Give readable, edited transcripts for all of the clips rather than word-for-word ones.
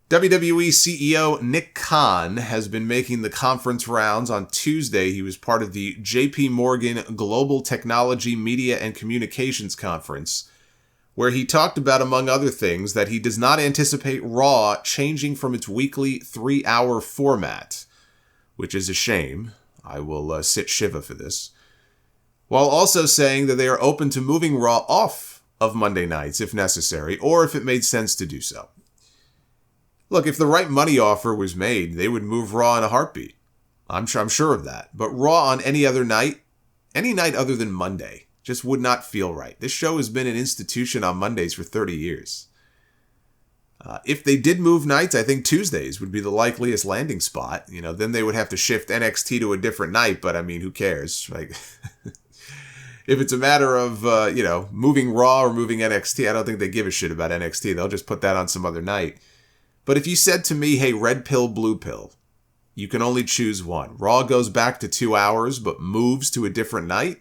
WWE CEO Nick Khan has been making the conference rounds. On Tuesday, he was part of the JP Morgan Global Technology, Media, and Communications Conference, where he talked about, among other things, that he does not anticipate Raw changing from its weekly 3-hour format, which is a shame. I will sit Shiva for this. While also saying that they are open to moving Raw off of Monday nights if necessary, or if it made sense to do so. Look, if the right money offer was made, they would move Raw in a heartbeat. I'm sure of that. But Raw on any night other than Monday, just would not feel right. This show has been an institution on Mondays for 30 years. If they did move nights, I think Tuesdays would be the likeliest landing spot. Then they would have to shift NXT to a different night, but I mean, who cares? Like, if it's a matter of, moving Raw or moving NXT, I don't think they give a shit about NXT. They'll just put that on some other night. But if you said to me, hey, red pill, blue pill, you can only choose one. Raw goes back to 2 hours but moves to a different night,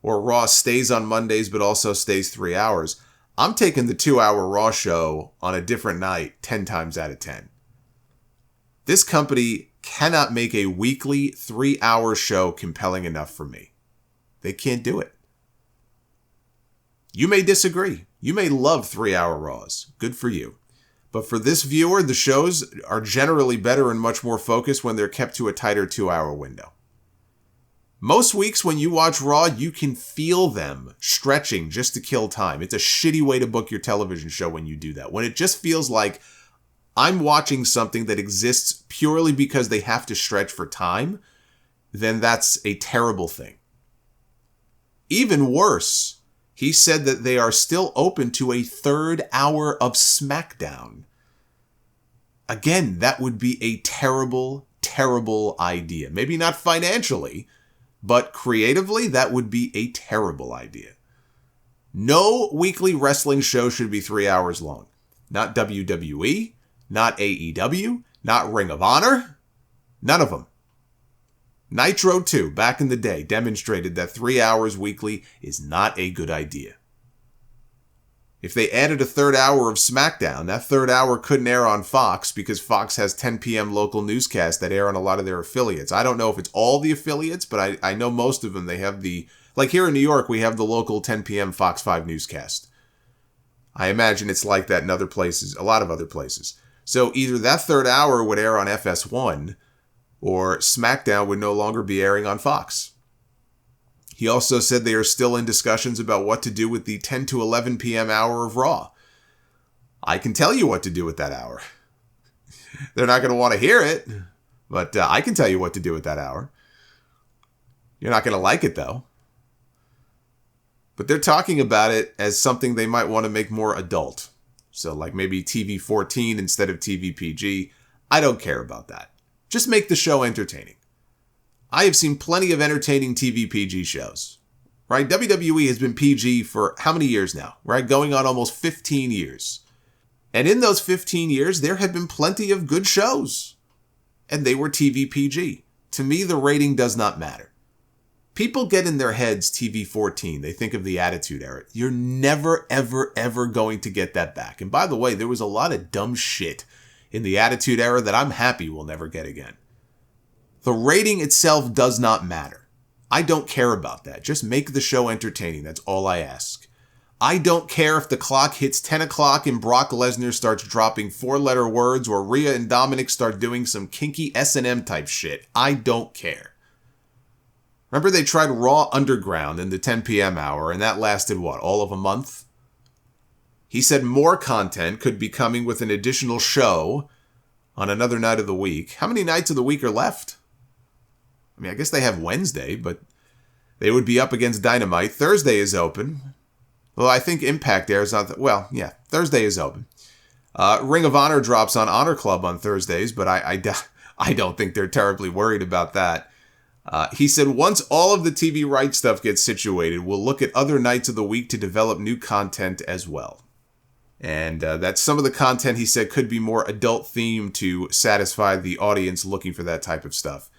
or Raw stays on Mondays but also stays 3 hours. I'm taking the 2-hour Raw show on a different night 10 times out of 10. This company cannot make a weekly 3-hour show compelling enough for me. They can't do it. You may disagree. You may love 3-hour Raws. Good for you. But for this viewer, the shows are generally better and much more focused when they're kept to a tighter 2-hour window. Most weeks when you watch Raw, you can feel them stretching just to kill time. It's a shitty way to book your television show when you do that. When it just feels like I'm watching something that exists purely because they have to stretch for time, then that's a terrible thing. Even worse, he said that they are still open to a 3rd hour of Smackdown. Again, that would be a terrible, terrible idea. Maybe not financially, but creatively, that would be a terrible idea. No weekly wrestling show should be 3 hours long. Not WWE, not AEW, not Ring of Honor. None of them. Nitro 2, back in the day, demonstrated that 3 hours weekly is not a good idea. If they added a 3rd hour of SmackDown, that 3rd hour couldn't air on Fox because Fox has 10 p.m. local newscasts that air on a lot of their affiliates. I don't know if it's all the affiliates, but I know most of them, they have like here in New York, we have the local 10 p.m. Fox 5 newscast. I imagine it's like that in other places, a lot of other places. So either that 3rd hour would air on FS1, or SmackDown would no longer be airing on Fox. He also said they are still in discussions about what to do with the 10 to 11 p.m. hour of Raw. I can tell you what to do with that hour. They're not going to want to hear it, but I can tell you what to do with that hour. You're not going to like it, though. But they're talking about it as something they might want to make more adult. So like maybe TV 14 instead of TV PG. I don't care about that. Just make the show entertaining. I have seen plenty of entertaining TV PG shows, right? WWE has been PG for how many years now, right? Going on almost 15 years. And in those 15 years, there have been plenty of good shows. And they were TV PG. To me, the rating does not matter. People get in their heads TV 14. They think of the Attitude Era. You're never, ever, ever going to get that back. And by the way, there was a lot of dumb shit in the Attitude Era that I'm happy we'll never get again. The rating itself does not matter. I don't care about that. Just make the show entertaining. That's all I ask. I don't care if the clock hits 10 o'clock and Brock Lesnar starts dropping 4-letter words or Rhea and Dominic start doing some kinky S&M type shit. I don't care. Remember they tried Raw Underground in the 10 p.m. hour and that lasted what, all of a month? He said more content could be coming with an additional show on another night of the week. How many nights of the week are left? I mean, I guess they have Wednesday, but they would be up against Dynamite. Thursday is open. Well, I think Impact airs on... Thursday is open. Ring of Honor drops on Honor Club on Thursdays, but I don't think they're terribly worried about that. He said, once all of the TV rights stuff gets situated, we'll look at other nights of the week to develop new content as well. And that some of the content, he said, could be more adult themed to satisfy the audience looking for that type of stuff.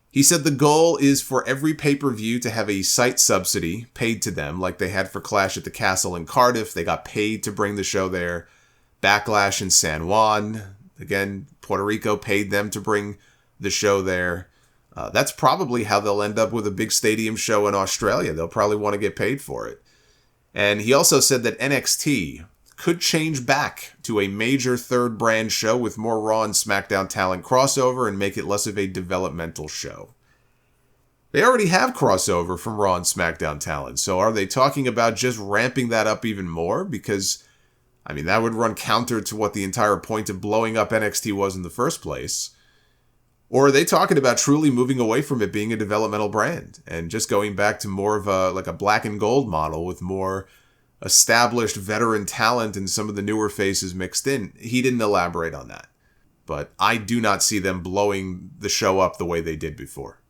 He said the goal is for every pay-per-view to have a site subsidy paid to them, like they had for Clash at the Castle in Cardiff. They got paid to bring the show there. Backlash in San Juan. Again, Puerto Rico paid them to bring the show there. That's probably how they'll end up with a big stadium show in Australia. They'll probably want to get paid for it. And he also said that NXT could change back to a major third brand show with more Raw and SmackDown talent crossover and make it less of a developmental show. They already have crossover from Raw and SmackDown talent, so are they talking about just ramping that up even more? Because, I mean, that would run counter to what the entire point of blowing up NXT was in the first place. Or are they talking about truly moving away from it being a developmental brand and just going back to more of a black and gold model with more established veteran talent and some of the newer faces mixed in? He didn't elaborate on that. But I do not see them blowing the show up the way they did before.